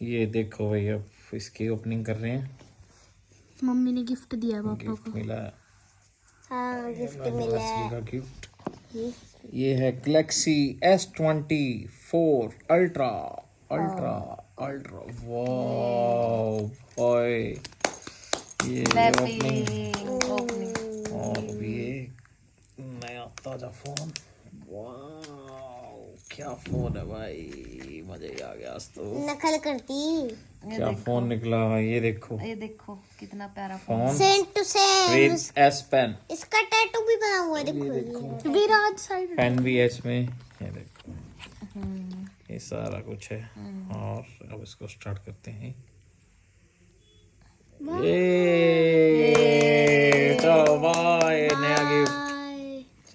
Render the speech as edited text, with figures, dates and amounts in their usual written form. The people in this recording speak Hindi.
ये देखो भाई, अब इसकी ओपनिंग कर रहे हैं। मम्मी ने गिफ्ट दिया पापा गिफ्ट को। मिला है। हाँ गिफ्ट मिला एनिवर्सरी है। का गिफ्ट। ये है Galaxy S24 ultra ultra ultra. Wow boy, ये ओपनिंग और ये नया ताजा फोन। वाओ क्या फोन है भाई, मजा ही आ गया आज तो। नकल करती। क्या फोन निकला है, ये देखो कितना प्यारा phone same to same. With S pen. इसका टैटू भी बना हुआ है, देखो। विराज साइड पेन भी है इसमें, ये देखो। ये सारा कुछ है। और अब इसको स्टार्ट करते हैं। ये चलो बाय, नया गिफ्ट।